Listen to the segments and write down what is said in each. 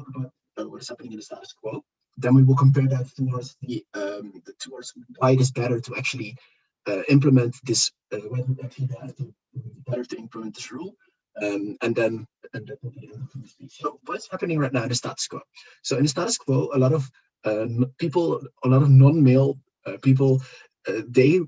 about what is happening in the status quo. Then we will compare that towards towards why it is better to actually implement this, when actually better to implement this rule. And that will be the end of the speech. So what's happening right now in the status quo? So in the status quo, a lot of people, a lot of non-male people, they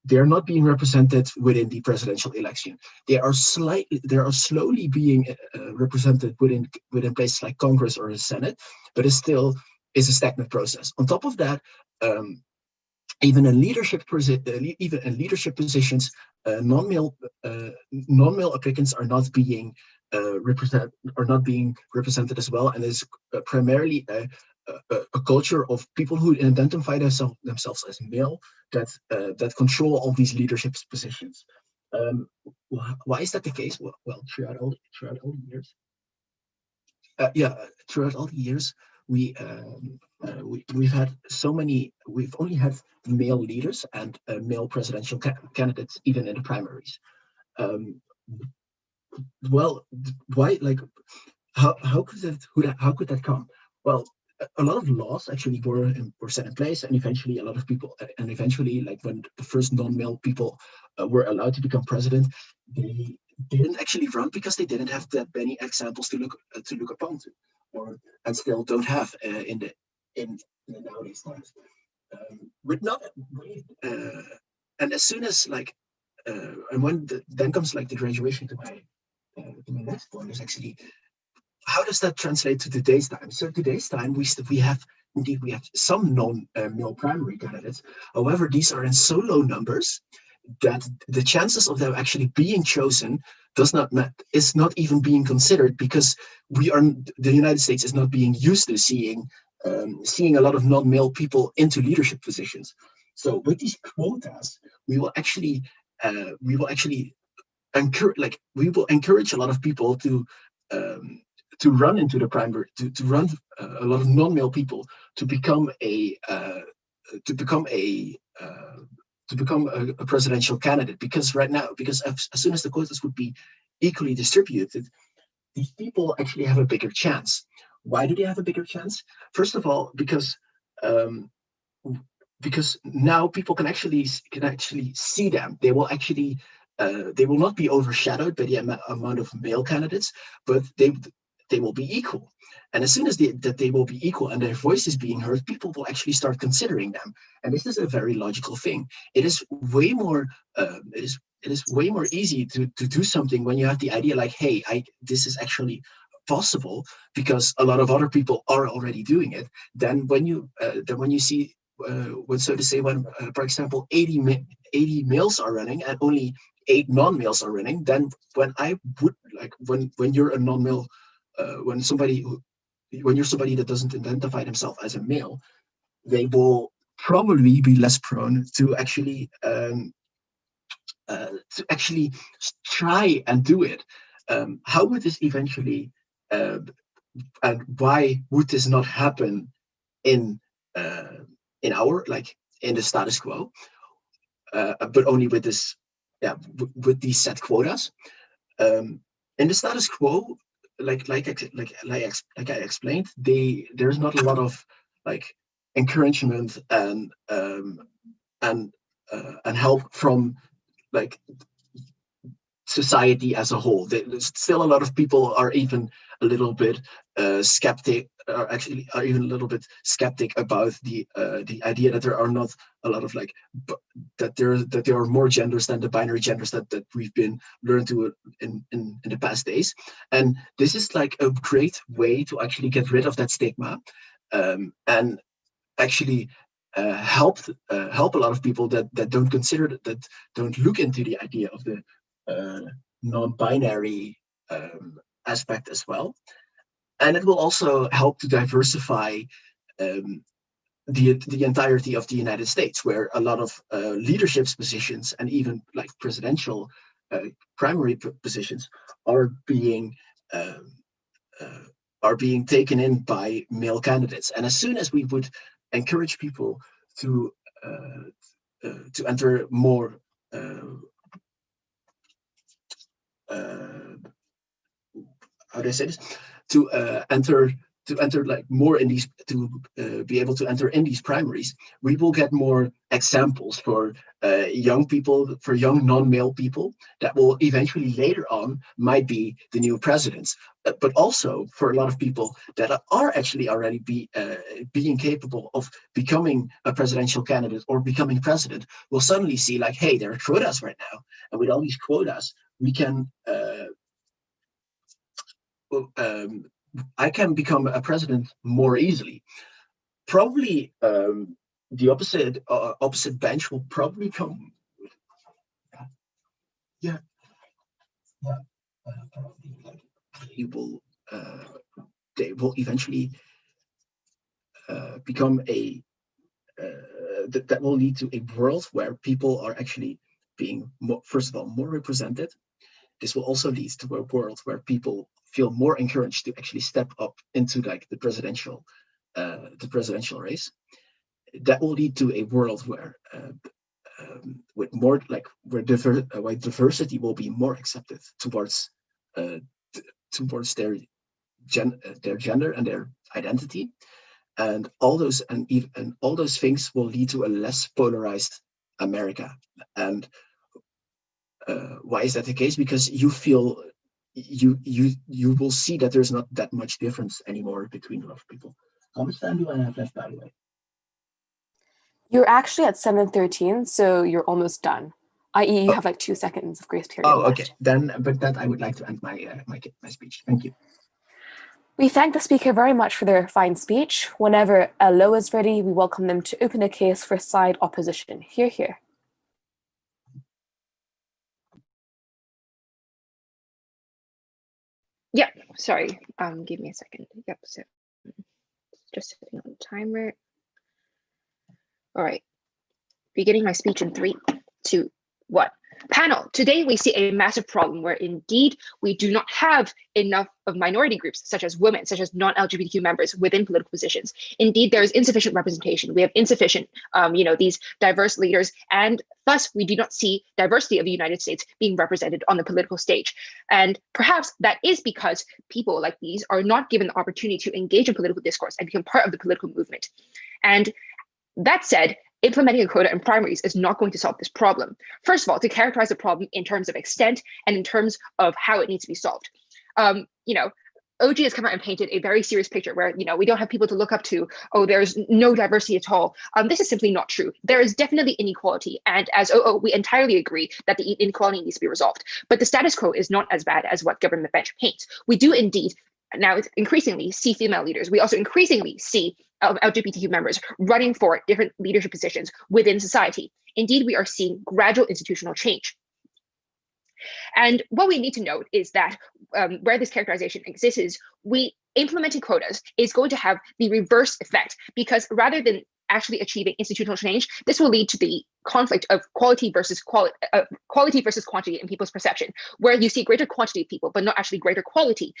they are not being represented within the presidential election. They are slowly being represented within places like Congress or the Senate, but it still is a stagnant process. On top of that, um, even in leadership positions, non-male applicants are not being represented as well, and is primarily a culture of people who identify themselves as male that control all these leadership positions. Um, why is that the case? Well, throughout all the years, yeah, throughout all the years, we've had so many. We've only had male leaders and male presidential candidates, even in the primaries. Um, well, why? Like, how could that come? Well, a lot of laws actually were set in place, and eventually a lot of people, and eventually, like when the first non-male people were allowed to become president, they didn't actually run because they didn't have that many examples to look upon to, or and still don't have in the nowadays times. With not we, and as soon as like and when then comes like the graduation to my next point is actually how does that translate to today's time? So today's time, we have indeed we have some non-male primary candidates. However, these are in so low numbers that the chances of them actually being chosen is not even being considered because the United States is not being used to seeing a lot of non-male people into leadership positions. So with these quotas, we will actually encourage a lot of people um, to run into the primary to run a lot of non-male people to become a to become a uh, a presidential candidate, because right now, because as soon as the quotas would be equally distributed, these people actually have a bigger chance. Why do they have a bigger chance? First of all, um, because now people can actually see them. They will not be overshadowed by the amount of male candidates, but they will be equal. And as soon as they will be equal and their voice is being heard, people will actually start considering them. And this is a very logical thing. It is way more it is way more easy to do something when you have the idea like, hey, I this is actually possible because a lot of other people are already doing it. Then when you see when so to say when for example 80 males are running and only 8 non-males are running, then when I would like when you're a non-male, when when you're somebody that doesn't identify themselves as a male, they will probably be less prone to actually try and do it. How would this eventually, uh, and why would this not happen in uh, our like in the status quo, but only with this, yeah, with these set quotas? In the status quo, like I explained, there's not a lot of like encouragement and and help from like society as a whole. There's still a lot of people are even a little bit skeptic, are even a little bit skeptic about the idea that there are not a lot of like that there are more genders than the binary genders that we've been learned to in the past days. And this is like a great way to actually get rid of that stigma, and actually help a lot of people that don't consider that don't look into the idea of the uh, non-binary aspect as well. And it will also help to diversify um, the entirety of the United States, where a lot of leadership positions and even like presidential uh, primary positions are being um, uh, are being taken in by male candidates. And as soon as we would encourage people to to enter more uh, uh, how do I say this? to enter like more in these, to be able to enter in these primaries, we will get more examples for young people, for young non-male people that will eventually later on might be the new presidents. But also for a lot of people that are actually already being capable of becoming a presidential candidate or becoming president, will suddenly see like, hey, there are quotas right now, and with all these quotas, we can. I can become a president more easily. Probably the opposite bench will probably come. Yeah, yeah. Probably like they will eventually become a that will lead to a world where people are actually being more, first of all, more represented. This will also lead to a world where people feel more encouraged to actually step up into like the presidential race. That will lead to a world where with more like where diversity will be more accepted towards towards their gender and their identity, and all those things will lead to a less polarized America. And why is that the case? Because you feel you will see that there's not that much difference anymore between a lot of people. How much time do I have left, by the way? You're actually at 7:13, so you're almost done. I.e., you have like 2 seconds of grace period left. Okay. Then, but that I would like to end my speech. Thank you. We thank the speaker very much for their fine speech. Whenever LO is ready, we welcome them to open a case for side opposition. Hear, hear. Yeah, sorry. Give me a second. Yep, so just setting on the timer. All right. Beginning my speech in 3, 2, 1. Panel, today we see a massive problem where indeed we do not have enough of minority groups such as women, such as non-LGBTQ members within political positions. Indeed, there is insufficient representation. We have insufficient, these diverse leaders, and thus we do not see diversity of the United States being represented on the political stage. And perhaps that is because people like these are not given the opportunity to engage in political discourse and become part of the political movement. And that said, implementing a quota in primaries is not going to solve this problem. First of all, to characterize the problem in terms of extent and in terms of how it needs to be solved. OG has come out and painted a very serious picture where, we don't have people to look up to. Oh, there's no diversity at all. This is simply not true. There is definitely inequality. And as OO, we entirely agree that the inequality needs to be resolved. But the status quo is not as bad as what government bench paints. We do indeed now increasingly see female leaders. We also increasingly see LGBTQ members running for different leadership positions within society. Indeed, we are seeing gradual institutional change. And what we need to note is that where this characterization exists is implementing quotas is going to have the reverse effect, because rather than actually achieving institutional change, this will lead to the conflict of quality versus quantity in people's perception, where you see greater quantity of people, but not actually greater quality.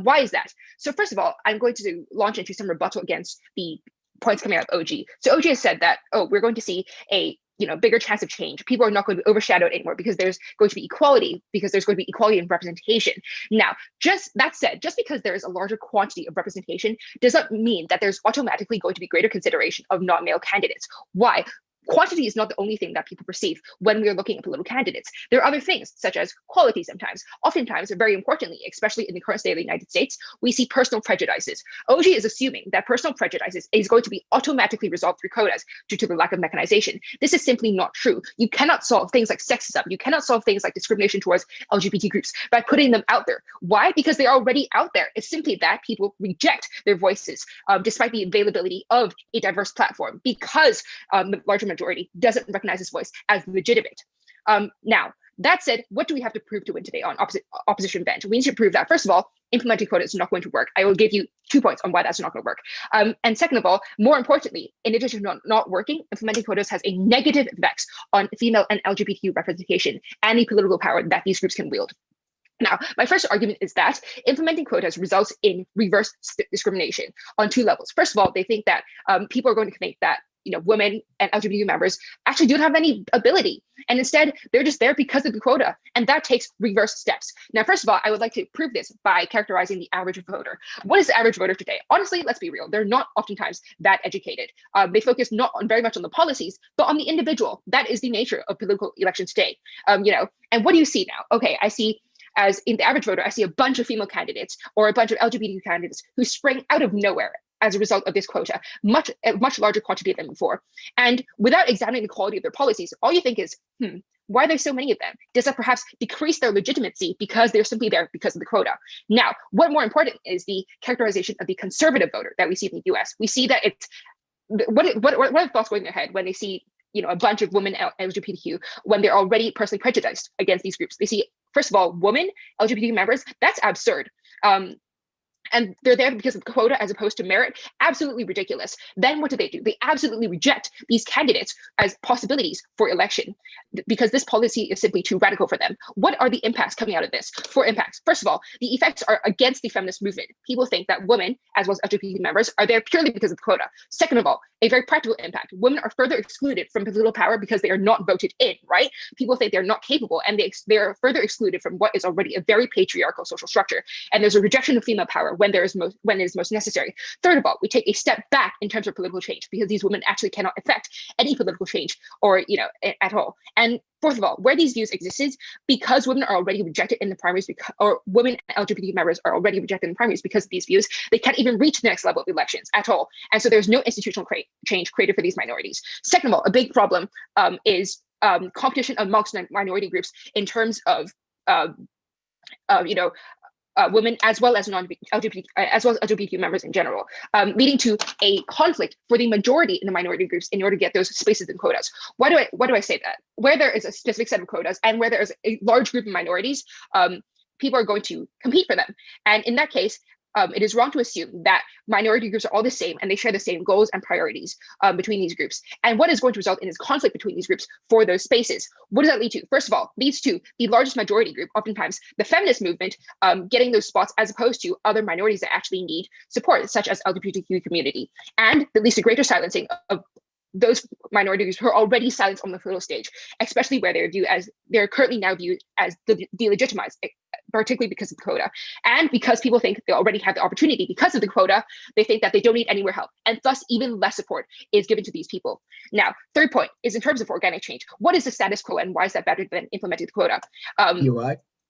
Why is that? So first of all, I'm going to launch into some rebuttal against the points coming out of OG. So OG has said that, we're going to see a bigger chance of change. People are not going to be overshadowed anymore because there's going to be equality, because there's going to be equality in representation. Now, just that said, just because there is a larger quantity of representation does not mean that there's automatically going to be greater consideration of non-male candidates. Why? Quantity is not the only thing that people perceive when we are looking at political candidates. There are other things, such as quality sometimes. Oftentimes, very importantly, especially in the current state of the United States, we see personal prejudices. OG is assuming that personal prejudices is going to be automatically resolved through quotas due to the lack of mechanization. This is simply not true. You cannot solve things like sexism. You cannot solve things like discrimination towards LGBT groups by putting them out there. Why? Because they're already out there. It's simply that people reject their voices, despite the availability of a diverse platform, because the larger majority doesn't recognize his voice as legitimate. Now, that said, what do we have to prove to win today on opposition bench? We need to prove that, first of all, implementing quotas is not going to work. I will give you 2 points on why that's not going to work. And second of all, more importantly, in addition to not working, implementing quotas has a negative effect on female and LGBTQ representation and the political power that these groups can wield. Now, my first argument is that implementing quotas results in reverse discrimination on 2 levels. First of all, they think that people are going to think that women and LGBTQ members actually don't have any ability. And instead, they're just there because of the quota. And that takes reverse steps. Now, first of all, I would like to prove this by characterizing the average voter. What is the average voter today? Honestly, let's be real. They're not oftentimes that educated. They focus not on very much on the policies, but on the individual. That is the nature of political elections today. And what do you see now? Okay, I see, as in the average voter, I see a bunch of female candidates or a bunch of LGBTQ candidates who spring out of nowhere as a result of this quota, a much larger quantity than before. And without examining the quality of their policies, all you think is, why are there so many of them? Does that perhaps decrease their legitimacy because they're simply there because of the quota? Now, what more important is the characterization of the conservative voter that we see in the US. We see that it's, what are thoughts going in their head when they see a bunch of women LGBTQ when they're already personally prejudiced against these groups? They see, first of all, women LGBTQ members, that's absurd. And they're there because of quota as opposed to merit, absolutely ridiculous. Then what do? They absolutely reject these candidates as possibilities for election because this policy is simply too radical for them. What are the impacts coming out of this? 4 impacts. First of all, the effects are against the feminist movement. People think that women, as well as LGBT members, are there purely because of the quota. Second of all, a very practical impact. Women are further excluded from political power because they are not voted in, right? People think they're not capable and they're further excluded from what is already a very patriarchal social structure. And there's a rejection of female power when it is most necessary. Third of all, we take a step back in terms of political change because these women actually cannot affect any political change or at all. And fourth of all, where these views existed, because women are already rejected in the primaries, or women and LGBT members are already rejected in the primaries because of these views, they can't even reach the next level of elections at all. And so there's no institutional change created for these minorities. Second of all, a big problem is competition amongst minority groups in terms of women as well as non-LGBT, as well as LGBTQ members in general, leading to a conflict for the majority in the minority groups in order to get those spaces and quotas. Why do I say that? Where there is a specific set of quotas and where there is a large group of minorities, people are going to compete for them. And in that case, it is wrong to assume that minority groups are all the same and they share the same goals and priorities between these groups. And what is going to result in is conflict between these groups for those spaces. What does that lead to? First of all, leads to the largest majority group, oftentimes the feminist movement, getting those spots as opposed to other minorities that actually need support, such as LGBTQ community. And that leads to greater silencing of those minorities who are already silenced on the political stage, especially where they're currently now viewed as delegitimized, particularly because of the quota. And because people think they already have the opportunity because of the quota, they think that they don't need any more help. And thus, even less support is given to these people. Now, third point is in terms of organic change. What is the status quo and why is that better than implementing the quota?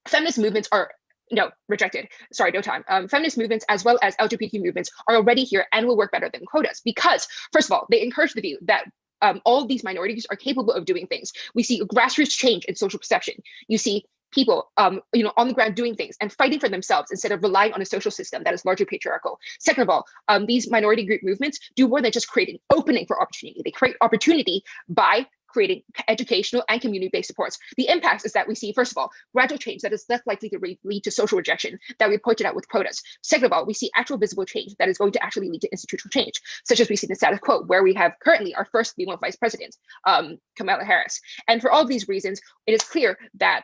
Feminist movements are rejected. Sorry, no time. Feminist movements as well as LGBT movements are already here and will work better than quotas because, first of all, they encourage the view that all of these minorities are capable of doing things. We see grassroots change in social perception. You see people, on the ground doing things and fighting for themselves instead of relying on a social system that is largely patriarchal. Second of all, these minority group movements do more than just create an opening for opportunity. They create opportunity by creating educational and community-based supports. The impacts is that we see, first of all, gradual change that is less likely to lead to social rejection that we pointed out with quotas. Second of all, we see actual visible change that is going to actually lead to institutional change, such as we see in the status quo, where we have currently our first female vice president, Kamala Harris. And for all of these reasons, it is clear that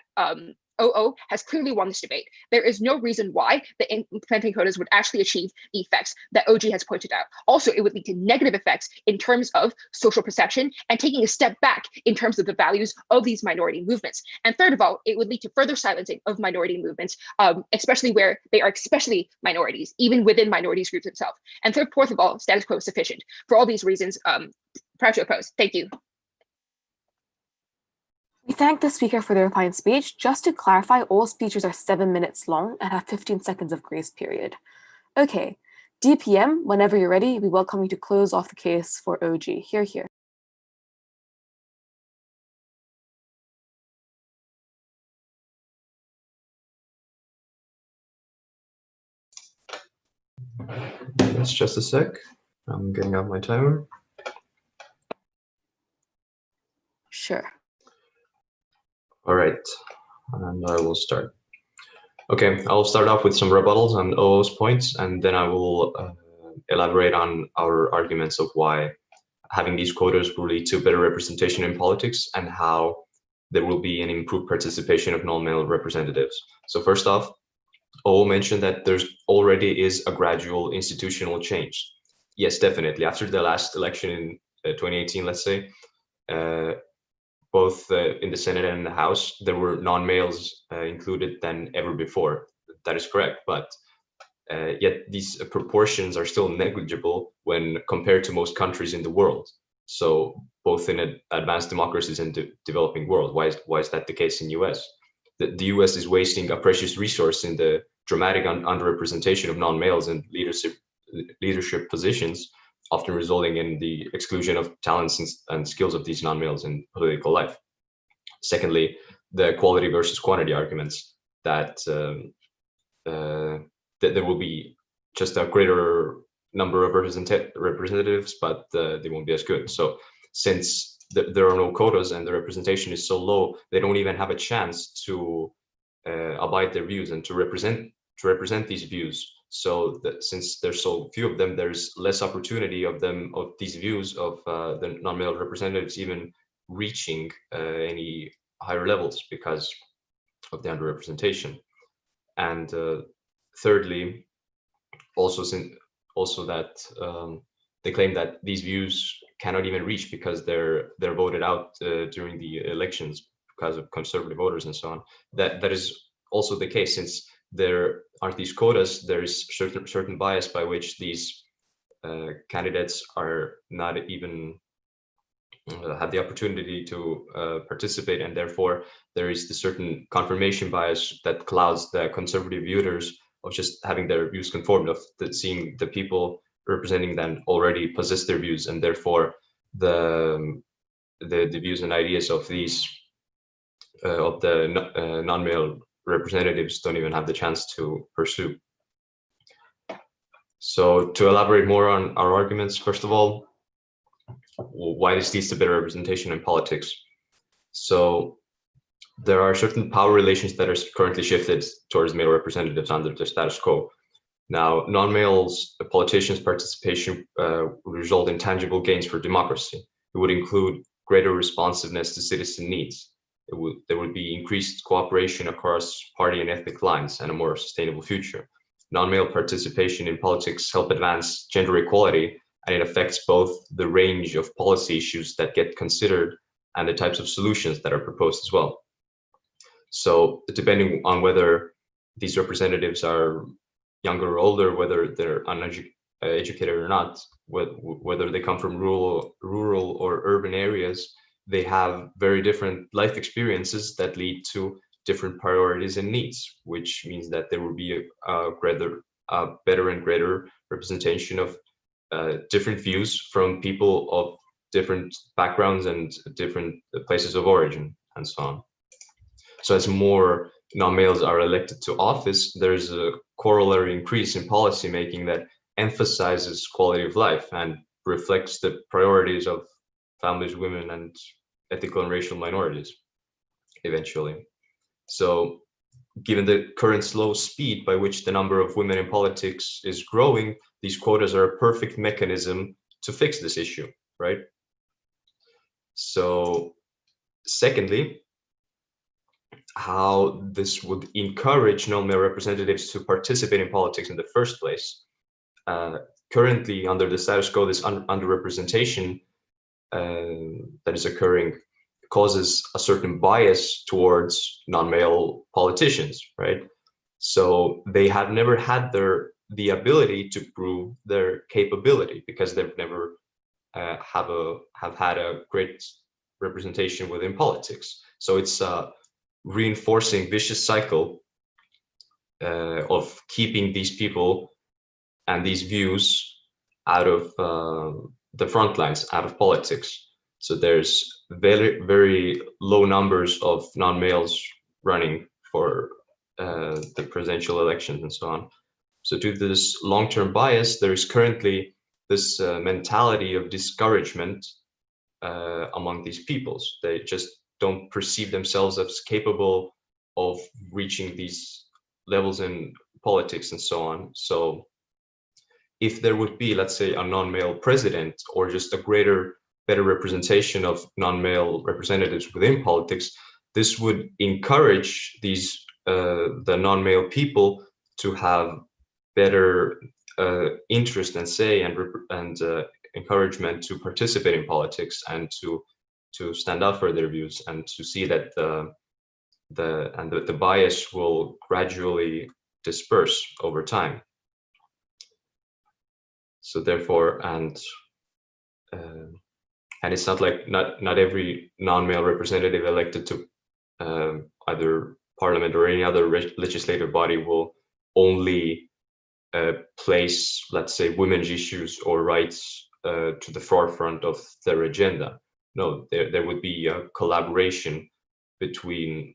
OO has clearly won this debate. There is no reason why the implementing quotas would actually achieve the effects that OG has pointed out. Also, it would lead to negative effects in terms of social perception and taking a step back in terms of the values of these minority movements. And third of all, it would lead to further silencing of minority movements, especially where they are especially minorities, even within minorities groups themselves. And fourth of all, status quo is sufficient. For all these reasons, proud to oppose. Thank you. We thank the speaker for their fine speech. Just to clarify, all speeches are 7 minutes long and have 15 seconds of grace period. Okay, DPM, whenever you're ready, we welcome you to close off the case for OG. Hear, hear. That's just a sec. I'm getting out my timer. Sure. All right, and I will start. Okay, I'll start off with some rebuttals on OO's points, and then I will elaborate on our arguments of why having these quotas will lead to better representation in politics and how there will be an improved participation of non-male representatives. So first off, OO mentioned that there's already is a gradual institutional change. Yes, definitely. After the last election in 2018, let's say, both in the Senate and in the House, there were non-males included than ever before. That is correct, but yet these proportions are still negligible when compared to most countries in the world. So both in advanced democracies and developing world. Why is that the case in US? The US is wasting a precious resource in the dramatic underrepresentation of non-males in leadership positions, often resulting in the exclusion of talents and skills of these non-males in political life. Secondly, the quality versus quantity arguments that that there will be just a greater number of representatives, but they won't be as good. So since there are no quotas and the representation is so low, they don't even have a chance to abide their views and to represent these views. So that since there's so few of them, there's less opportunity of these views of the non-male representatives even reaching any higher levels because of the underrepresentation. And thirdly, also that they claim that these views cannot even reach because they're voted out during the elections because of conservative voters and so on. That is also the case, since there aren't these quotas. There's certain bias by which these candidates are not even have the opportunity to participate, and therefore there is the certain confirmation bias that clouds the conservative voters of just having their views conformed, of seeing the people representing them already possess their views, and therefore the views and ideas of these of the non-male representatives don't even have the chance to pursue. So to elaborate more on our arguments, first of all, why this leads to better representation in politics. So there are certain power relations that are currently shifted towards male representatives under the status quo. Now, non-males politicians' participation would result in tangible gains for democracy. It would include greater responsiveness to citizen needs. There would be increased cooperation across party and ethnic lines and a more sustainable future. Non-male participation in politics help advance gender equality, and it affects both the range of policy issues that get considered and the types of solutions that are proposed as well. So depending on whether these representatives are younger or older, whether they're uneducated or not, whether they come from rural or urban areas, they have very different life experiences that lead to different priorities and needs, which means that there will be a better and greater representation of different views from people of different backgrounds and different places of origin and so on. So as more non-males are elected to office, there's a corollary increase in policy making that emphasizes quality of life and reflects the priorities of families, women, and ethical and racial minorities eventually. So given the current slow speed by which the number of women in politics is growing, these quotas are a perfect mechanism to fix this issue, right? So secondly, how this would encourage non-male representatives to participate in politics in the first place. Currently, under the status quo, this underrepresentation that is occurring causes a certain bias towards non-male politicians, right? So they have never had the ability to prove their capability because they've never have had a great representation within politics. So it's a reinforcing vicious cycle of keeping these people and these views out of the front lines, out of politics. So there's very, very low numbers of non-males running for the presidential elections and so on. So due to this long-term bias, there is currently this mentality of discouragement among these peoples. They just don't perceive themselves as capable of reaching these levels in politics and so on. So if there would be, let's say, a non-male president or just a better representation of non-male representatives within politics, this would encourage these the non-male people to have better interest and say and encouragement to participate in politics and to stand up for their views, and to see that the bias will gradually disperse over time. So therefore, and it's not like not every non-male representative elected to either parliament or any other legislative body will only place, let's say, women's issues or rights to the forefront of their agenda. No, there would be a collaboration between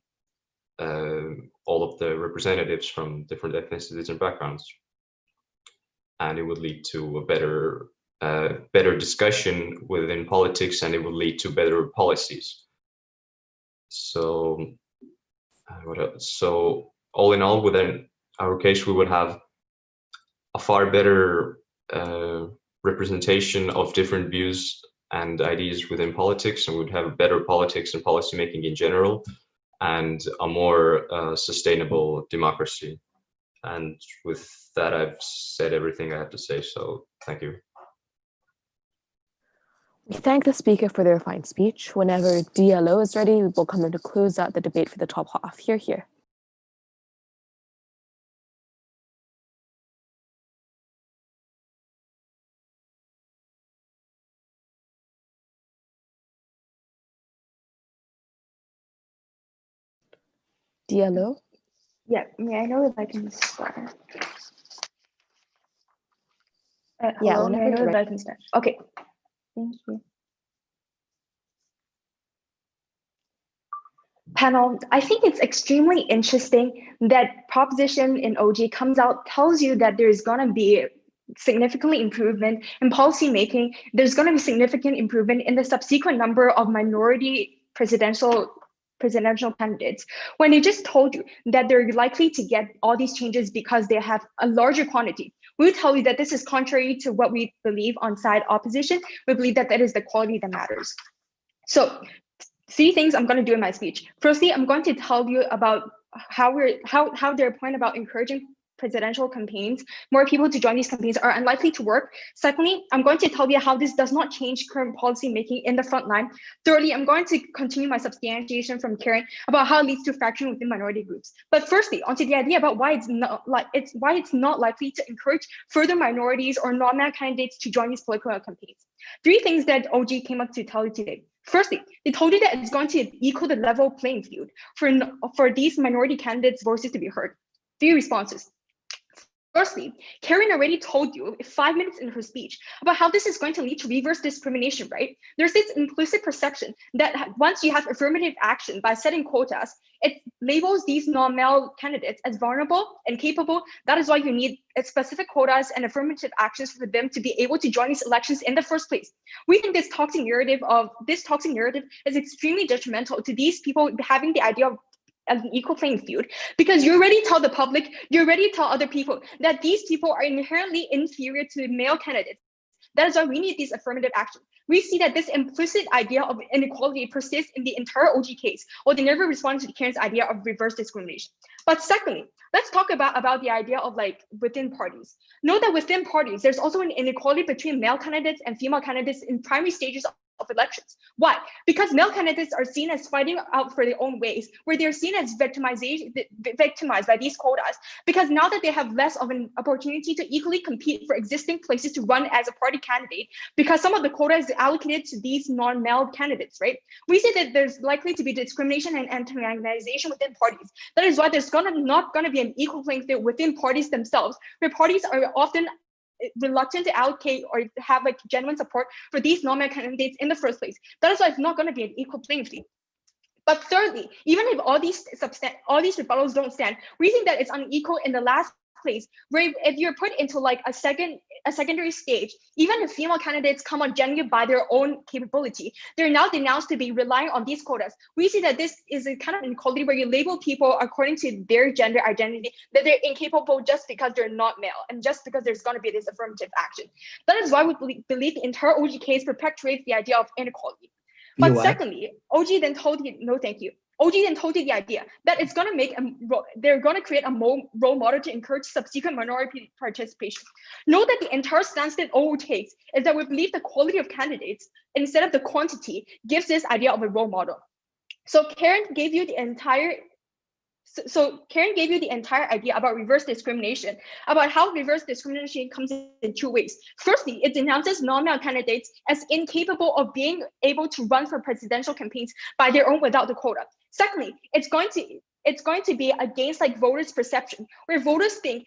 all of the representatives from different ethnicities and backgrounds, and it would lead to a better discussion within politics, and it would lead to better policies. So what else? So all in all, within our case, we would have a far better representation of different views and ideas within politics, and would have better politics and policymaking in general, and a more sustainable democracy. And with that, I've said everything I have to say, so thank you. We thank the speaker for their fine speech. Whenever DLO is ready, we will come in to close out the debate for the top half. Here. DLO? Yeah, may I know if I can start? Yeah, Hello, may I whenever know you're if I can start? Okay, thank you. Panel, I think it's extremely interesting that proposition in OG comes out, tells you that there's gonna be significantly improvement in policy making. There's gonna be significant improvement in the subsequent number of minority presidential candidates, when they just told you that they're likely to get all these changes because they have a larger quantity. We would tell you that this is contrary to what we believe on side opposition. We believe that that is the quality that matters. So 3 things I'm going to do in my speech. Firstly, I'm going to tell you about how their point about encouraging presidential campaigns, more people to join these campaigns, are unlikely to work. Secondly, I'm going to tell you how this does not change current policy making in the front line. Thirdly, I'm going to continue my substantiation from Karen about how it leads to fracturing within minority groups. But firstly, onto the idea about why it's not likely to encourage further minorities or non-male candidates to join these political campaigns. 3 things that OG came up to tell you today. Firstly, they told you that it's going to equal the level playing field for these minority candidates' voices to be heard. 3 responses. Firstly, Karen already told you 5 minutes in her speech about how this is going to lead to reverse discrimination, right? There's this implicit perception that once you have affirmative action by setting quotas, it labels these non-male candidates as vulnerable and capable. That is why you need specific quotas and affirmative actions for them to be able to join these elections in the first place. We think this toxic narrative is extremely detrimental to these people having the idea of an equal playing field, because you already tell the public, you already tell other people that these people are inherently inferior to male candidates. That is why we need these affirmative action. We see that this implicit idea of inequality persists in the entire OG case, or they never responded to Karen's idea of reverse discrimination. But secondly, let's talk about the idea of within parties. Know that within parties, there's also an inequality between male candidates and female candidates in primary stages of elections. Why? Because male candidates are seen as fighting out for their own ways, where they're seen as victimized by these quotas, because now that they have less of an opportunity to equally compete for existing places to run as a party candidate, because some of the quota is allocated to these non-male candidates, right? We see that there's likely to be discrimination and antagonization within parties. That is why there's not gonna be an equal playing field within parties themselves, where parties are often reluctant to allocate or have genuine support for these non-male candidates in the first place. That is why it's not going to be an equal playing field. But thirdly, even if all these rebuttals don't stand, we think that it's unequal in the last place, where if you're put into a secondary stage, even if female candidates come on genuinely by their own capability, they're now denounced to be relying on these quotas. We see that this is a kind of inequality where you label people according to their gender identity, that they're incapable just because they're not male, and just because there's going to be this affirmative action. That is why we believe the entire OG case perpetuates the idea of inequality. But secondly, OG then told you, no, thank you. OG then told you the idea that it's going to make they're going to create a role model to encourage subsequent minority participation. Note that the entire stance that OO takes is that we believe the quality of candidates instead of the quantity gives this idea of a role model. So Karen gave you the entire idea about reverse discrimination, about how reverse discrimination comes in two ways. Firstly, it denounces non-male candidates as incapable of being able to run for presidential campaigns by their own without the quota. Secondly, it's going to be against like voters' perception, where voters think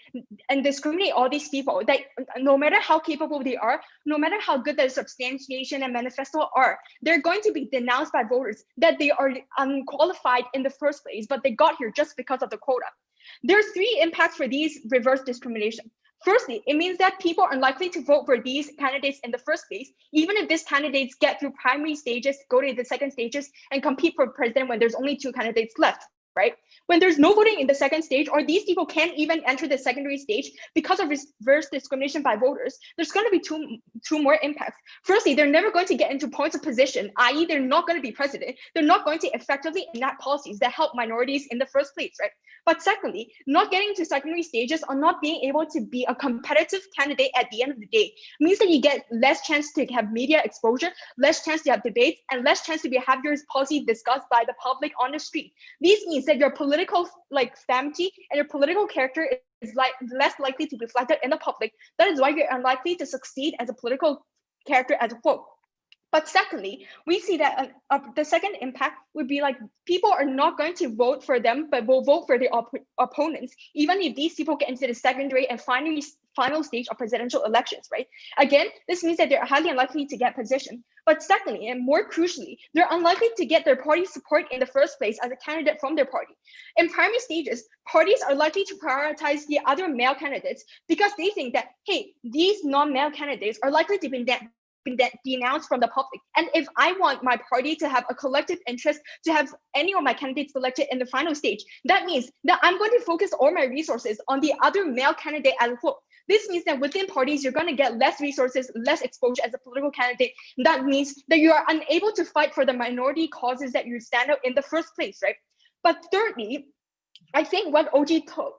and discriminate all these people that no matter how capable they are, no matter how good their substantiation and manifesto are, they're going to be denounced by voters that they are unqualified in the first place, but they got here just because of the quota. There's three impacts for these reverse discrimination. Firstly, it means that people are unlikely to vote for these candidates in the first place, even if these candidates get through primary stages, go to the second stages, and compete for president when there's only two candidates left, right? When there's no voting in the second stage, or these people can't even enter the secondary stage because of reverse discrimination by voters, there's going to be two more impacts. Firstly, they're never going to get into points of position, i.e. they're not going to be president. They're not going to effectively enact policies that help minorities in the first place, right? But secondly, not getting to secondary stages or not being able to be a competitive candidate at the end of the day means that you get less chance to have media exposure, less chance to have debates, and less chance to have your policy discussed by the public on the street. This means that your political family and your political character is less likely to be reflected in the public. That is why you're unlikely to succeed as a political character as a whole. But secondly, we see that the second impact would be like people are not going to vote for them, but will vote for their opponents, even if these people get into the secondary and final stage of presidential elections, right? Again, this means that they're highly unlikely to get position. But secondly, and more crucially, they're unlikely to get their party support in the first place as a candidate from their party. In primary stages, parties are likely to prioritize the other male candidates because they think that, hey, these non-male candidates are likely to be denounced from the public. And if I want my party to have a collective interest to have any of my candidates selected in the final stage, that means that I'm going to focus all my resources on the other male candidate as well. This means that within parties, you're going to get less resources, less exposure as a political candidate. That means that you are unable to fight for the minority causes that you stand out in the first place, right? But thirdly, I think what OG told,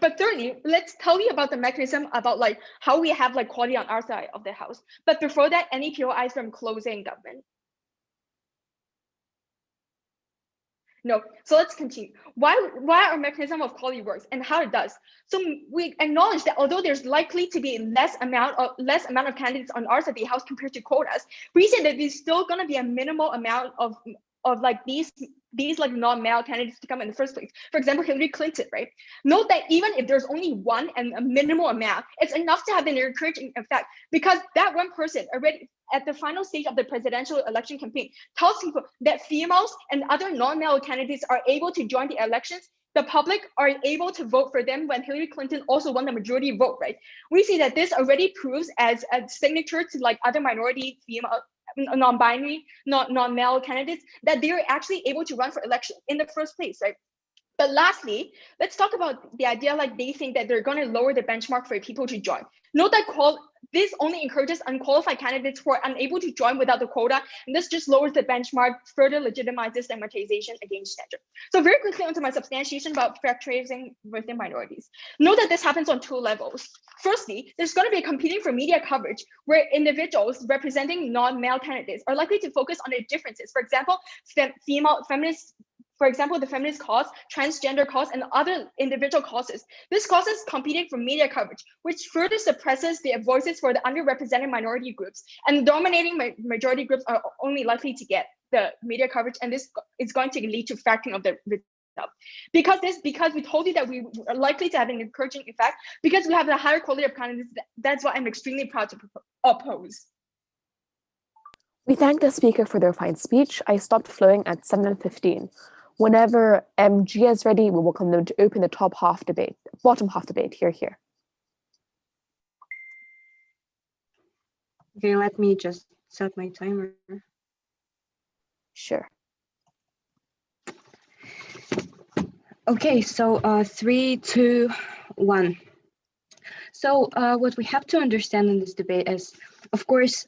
but thirdly, let's tell you about the mechanism about like how we have like quality on our side of the house. But before that, any POIs from closing government? No, so let's continue. Why our mechanism of quality works and how it does. So we acknowledge that although there's likely to be less amount of candidates on our side of the house compared to quotas, we say that there's still going to be a minimal amount of like these like non-male candidates to come in the first place. For example, Hillary Clinton, right? Note that even if there's only one and a minimal amount, it's enough to have an encouraging effect because that one person already at the final stage of the presidential election campaign tells people that females and other non-male candidates are able to join the elections. The public are able to vote for them when Hillary Clinton also won the majority vote, right? We see that this already proves as a signature to like other minority female, non-binary, non-male candidates that they're actually able to run for election in the first place, right? But lastly, let's talk about the idea like they think that they're going to lower the benchmark for people to join. Note that this only encourages unqualified candidates who are unable to join without the quota, and this just lowers the benchmark, further legitimizes stigmatization against standard. So very quickly onto my substantiation about fact raising within minorities. Note that this happens on two levels. Firstly, there's going to be a competing for media coverage where individuals representing non-male candidates are likely to focus on their differences. For example, the feminist cause, transgender cause, and other individual causes. This causes competing for media coverage, which further suppresses the voices for the underrepresented minority groups. And dominating majority groups are only likely to get the media coverage, and this is going to lead to fracturing of the result. Because we told you that we are likely to have an encouraging effect, because we have a higher quality of candidates, that's what I'm extremely proud to oppose. We thank the speaker for their fine speech. I stopped flowing at 7:15. Whenever MG is ready, we welcome them to open the bottom half debate. Here. Okay, let me just set my timer. Sure. Okay, so 3, 2, 1. So what we have to understand in this debate is, of course,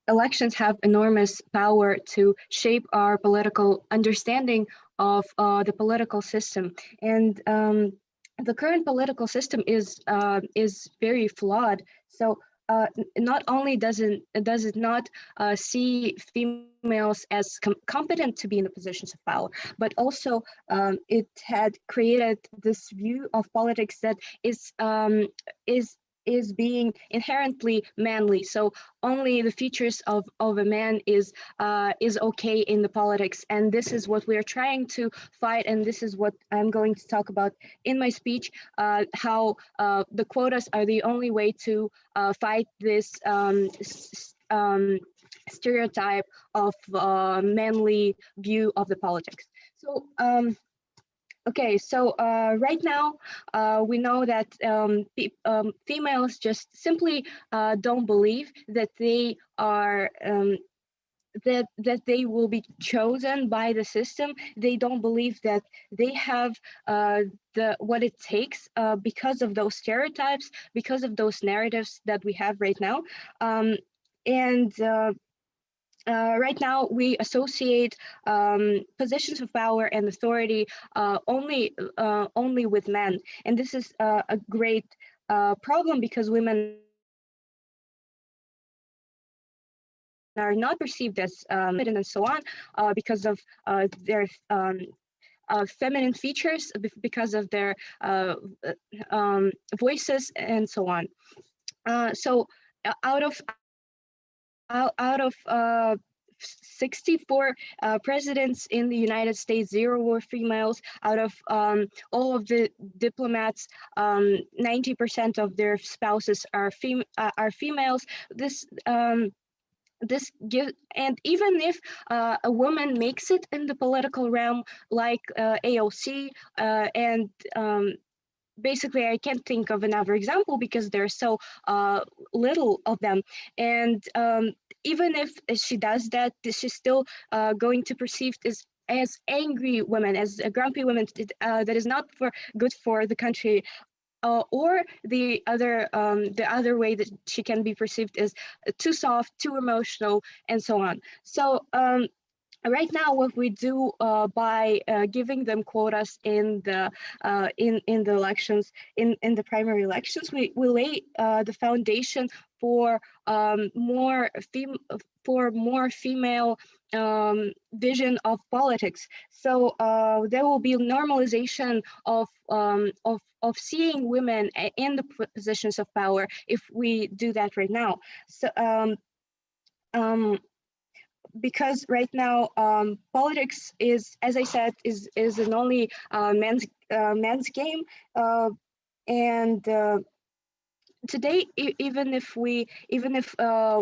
elections have enormous power to shape our political understanding of the political system. And the current political system is very flawed. So not only does it not see females as competent to be in the positions of power, but also it had created this view of politics that is being inherently manly. So only the features of a man is okay in the politics, and this is what we're trying to fight, and this is what I'm going to talk about in my speech. How the quotas are the only way to fight this stereotype of manly view of the politics. So okay, so right now we know that females just simply don't believe that they are that they will be chosen by the system. They don't believe that they have what it takes because of those stereotypes, because of those narratives that we have right now. Right now, we associate positions of power and authority only with men, and this is a great problem, because women are not perceived as and so on because of their feminine features, because of their voices and so on. So out of 64 presidents in the United States, 0 were females. Out of all of the diplomats, 90% of their spouses are females. This gives, and even if a woman makes it in the political realm, like AOC, and basically I can't think of another example because there's so little of them, and even if she does that, she's still going to perceive this as angry women, as a grumpy women, that is not good for the country. Or the other way that she can be perceived is too soft, too emotional, and so on. So right now, what we do by giving them quotas in the elections, in the primary elections, we lay the foundation for more female vision of politics. So there will be normalization of seeing women in the positions of power if we do that right now. So because right now politics is, as I said, is an only men's game, and today, even if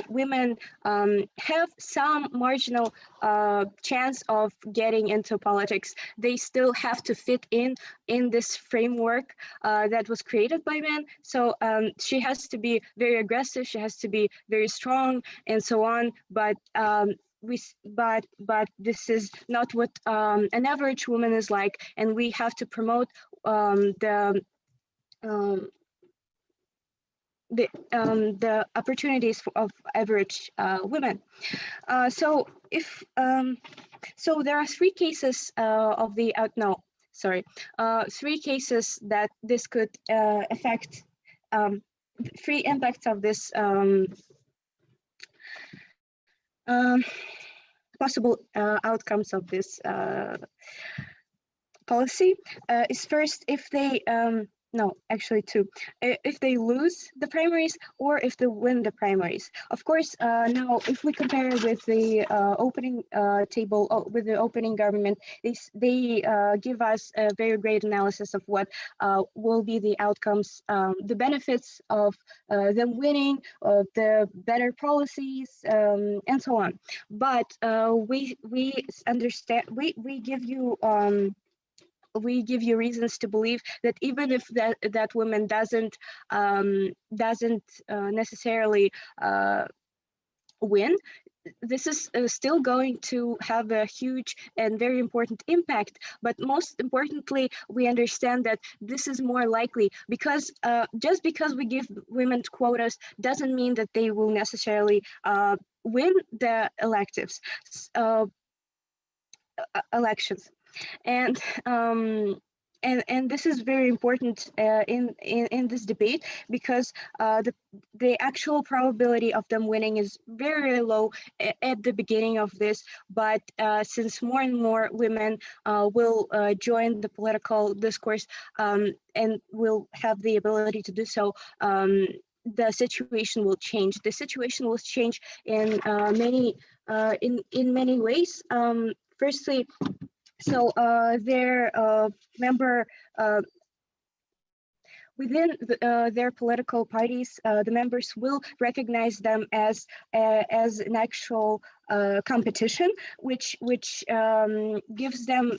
women have some marginal chance of getting into politics, they still have to fit in this framework that was created by men. So she has to be very aggressive, she has to be very strong, and so on. But but this is not what an average woman is like, and we have to promote the opportunities of average women. So if so, there are three cases of the three cases that this could affect. Three impacts of this possible outcomes of this policy is, first, if they no, actually two. If they lose the primaries or if they win the primaries. Of course, now if we compare with the opening table, with the opening government, they give us a very great analysis of what will be the outcomes, the benefits of them winning, the better policies, and so on. But we understand, we give you reasons to believe that even if that woman doesn't necessarily win, this is still going to have a huge and very important impact. But most importantly, we understand that this is more likely because just because we give women quotas doesn't mean that they will necessarily win the elections. And this is very important in this debate, because the actual probability of them winning is very low at the beginning of this. But since more and more women will join the political discourse and will have the ability to do so, the situation will change. The situation will change in many ways. Firstly, so their member within their political parties, the members will recognize them as an actual competition, which gives them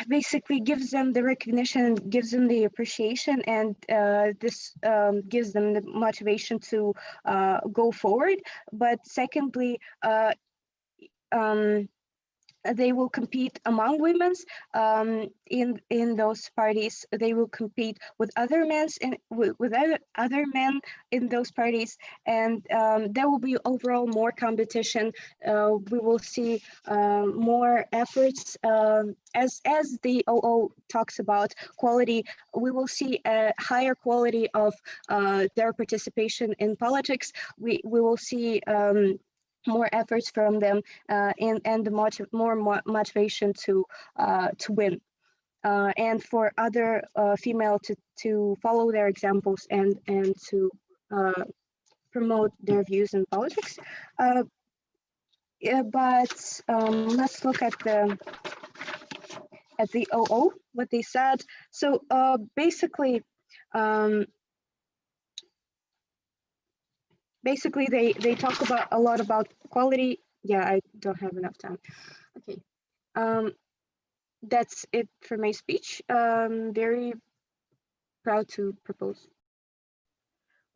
basically gives them the recognition, gives them the appreciation, and this gives them the motivation to go forward. But secondly, they will compete among women's in those parties. They will compete with other other men in those parties, and there will be overall more competition. We will see more efforts as the OO talks about quality. We will see a higher quality of their participation in politics. We will see more efforts from them and the more motivation to win, and for other female to follow their examples and to promote their views in politics. Yeah, but let's look at the OO, what they said. So basically they talk about a lot about quality. Yeah, I don't have enough time. Okay, that's it for my speech. Very proud to propose.